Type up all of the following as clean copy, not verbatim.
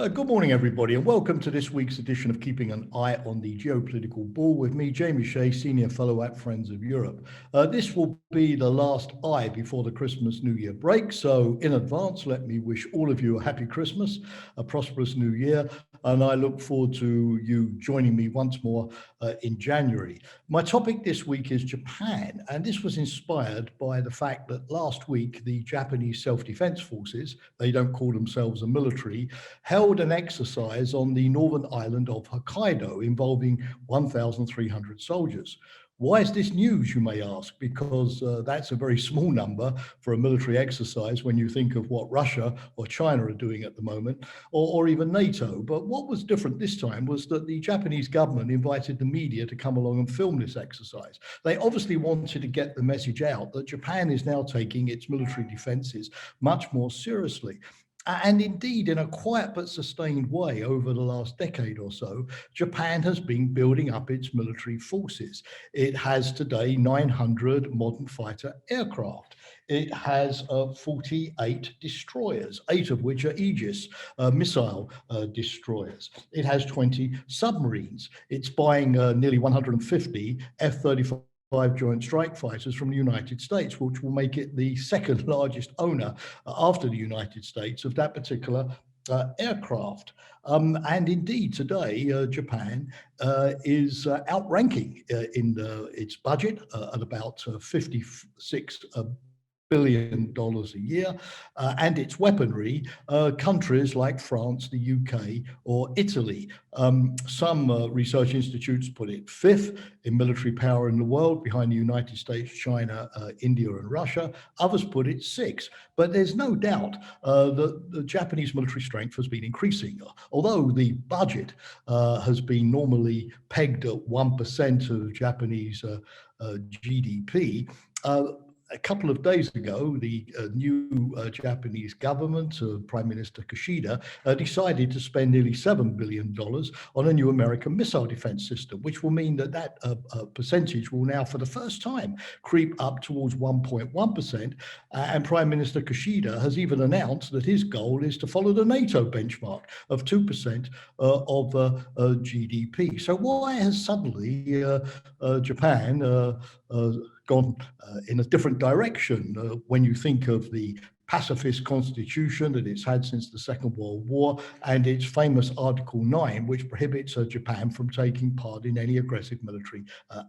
Good morning, everybody, and welcome to this week's edition of Keeping an Eye on the Geopolitical Ball with me, Jamie Shea, Senior Fellow at Friends of Europe. This will be the last eye before the Christmas New Year break, so in advance, let me wish all of you a happy Christmas, a prosperous New Year, and I look forward to you joining me once more in January. My topic this week is Japan, and this was inspired by the fact that last week the Japanese self-defense forces, they don't call themselves a military, held an exercise on the northern island of Hokkaido involving 1,300 soldiers. Why is this news, you may ask? Because that's a very small number for a military exercise when you think of what Russia or China are doing at the moment, or even NATO. But what was different this time was that the Japanese government invited the media to come along and film this exercise. They obviously wanted to get the message out that Japan is now taking its military defenses much more seriously. And indeed, in a quiet but sustained way over the last decade or so, Japan has been building up its military forces. It has today 900 modern fighter aircraft. It has 48 destroyers, 8 of which are Aegis missile destroyers. It has 20 submarines. It's buying nearly 150 F-35 Joint Strike Fighters from the United States, which will make it the second largest owner after the United States of that particular aircraft. And indeed, today, Japan is outranking in its budget at about $56 billion a year, and its weaponry, countries like France, the UK, or Italy. Some research institutes put it fifth in military power in the world, behind the United States, China, India, and Russia. Others put it sixth. But there's no doubt that the Japanese military strength has been increasing. Although the budget has been normally pegged at 1% of Japanese GDP, a couple of days ago, the new Japanese government, Prime Minister Kishida, decided to spend nearly $7 billion on a new American missile defense system, which will mean that that percentage will now, for the first time, creep up towards 1.1%. And Prime Minister Kishida has even announced that his goal is to follow the NATO benchmark of 2% of GDP. So why has suddenly Japan gone in a different direction when you think of the pacifist constitution that it's had since the Second World War and its famous Article 9, which prohibits Japan from taking part in any aggressive military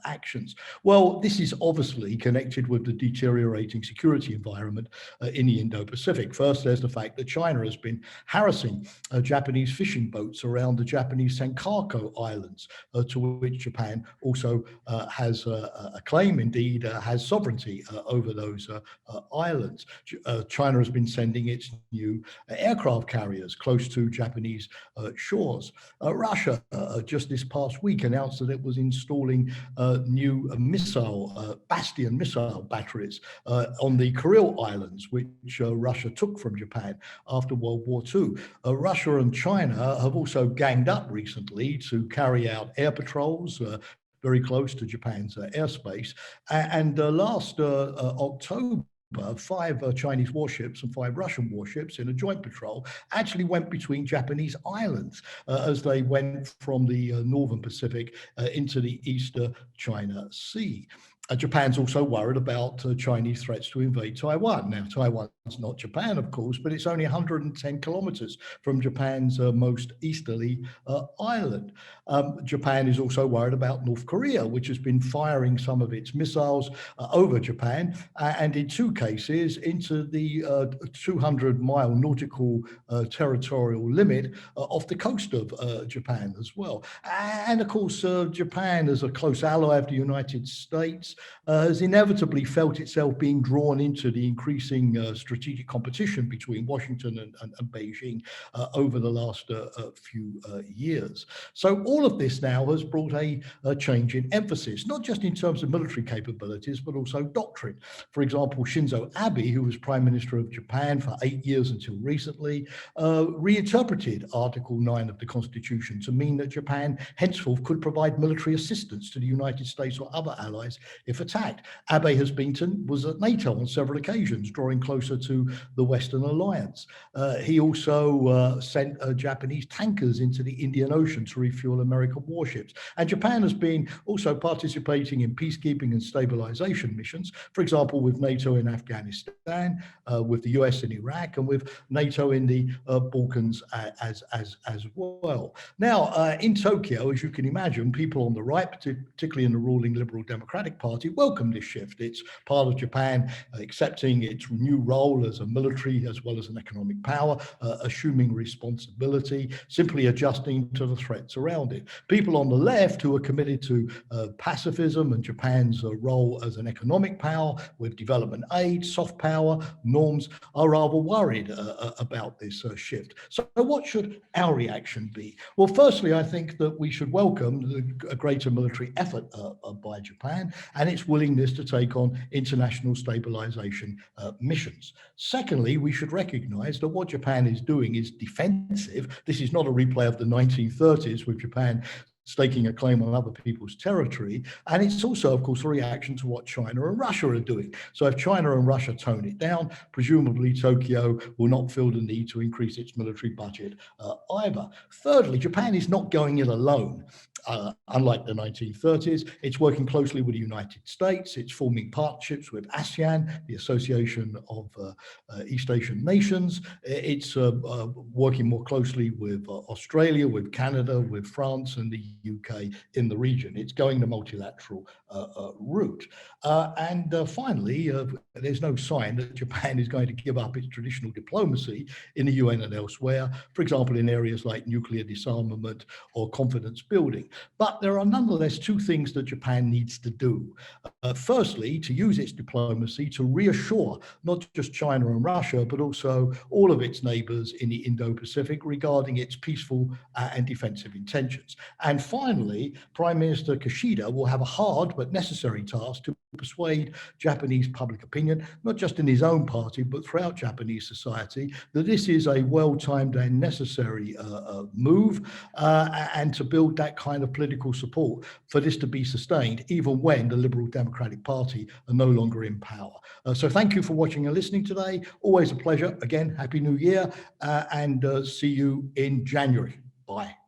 actions? Well, this is obviously connected with the deteriorating security environment in the Indo-Pacific. First, there's the fact that China has been harassing Japanese fishing boats around the Japanese Senkaku Islands, to which Japan also has a claim, indeed has sovereignty over those islands. China has been sending its new aircraft carriers close to Japanese shores. Russia just this past week announced that it was installing new Bastion missile batteries on the Kuril Islands, which Russia took from Japan after World War II. Russia and China have also ganged up recently to carry out air patrols very close to Japan's airspace. And last October, 5 Chinese warships and 5 Russian warships in a joint patrol actually went between Japanese islands as they went from the northern Pacific into the East China Sea. Japan's also worried about Chinese threats to invade Taiwan. Now, Taiwan's not Japan, of course, but it's only 110 kilometers from Japan's most easterly island. Japan is also worried about North Korea, which has been firing some of its missiles over Japan, and in 2 cases into the 200-mile nautical territorial limit off the coast of Japan as well. And of course, Japan, as a close ally of the United States, has inevitably felt itself being drawn into the increasing strategic competition between Washington and Beijing over the last few years. So all of this now has brought a change in emphasis, not just in terms of military capabilities, but also doctrine. For example, Shinzo Abe, who was Prime Minister of Japan for 8 years until recently, reinterpreted Article 9 of the Constitution to mean that Japan henceforth could provide military assistance to the United States or other allies if attacked. Abe was at NATO on several occasions, drawing closer to the Western alliance. He also sent Japanese tankers into the Indian Ocean to refuel American warships. And Japan has been also participating in peacekeeping and stabilization missions, for example, with NATO in Afghanistan, with the US in Iraq, and with NATO in the Balkans as well. Now, in Tokyo, as you can imagine, people on the right, particularly in the ruling Liberal Democratic Party, welcome this shift. It's part of Japan accepting its new role as a military as well as an economic power, assuming responsibility, simply adjusting to the threats around it. People on the left who are committed to pacifism and Japan's role as an economic power with development aid, soft power, norms, are rather worried about this shift. So what should our reaction be? Well, firstly, I think that we should welcome a greater military effort by Japan and its willingness to take on international stabilization missions. Secondly, we should recognize that what Japan is doing is defensive. This is not a replay of the 1930s with Japan staking a claim on other people's territory. And it's also, of course, a reaction to what China and Russia are doing. So if China and Russia tone it down, presumably Tokyo will not feel the need to increase its military budget either. Thirdly, Japan is not going it alone. Unlike the 1930s, it's working closely with the United States. It's forming partnerships with ASEAN, the Association of East Asian Nations. It's working more closely with Australia, with Canada, with France, and the UK in the region. It's going the multilateral route. And finally, there's no sign that Japan is going to give up its traditional diplomacy in the UN and elsewhere, for example, in areas like nuclear disarmament or confidence building. But there are nonetheless two things that Japan needs to do. Firstly, to use its diplomacy to reassure not just China and Russia, but also all of its neighbors in the Indo-Pacific regarding its peaceful and defensive intentions. And finally, Prime Minister Kishida will have a hard but necessary task to persuade Japanese public opinion, not just in his own party, but throughout Japanese society, that this is a well-timed and necessary move, and to build that kind of political support for this to be sustained, even when the Liberal Democratic Party are no longer in power. So thank you for watching and listening today. Always a pleasure. Again, Happy New Year, and see you in January. Bye.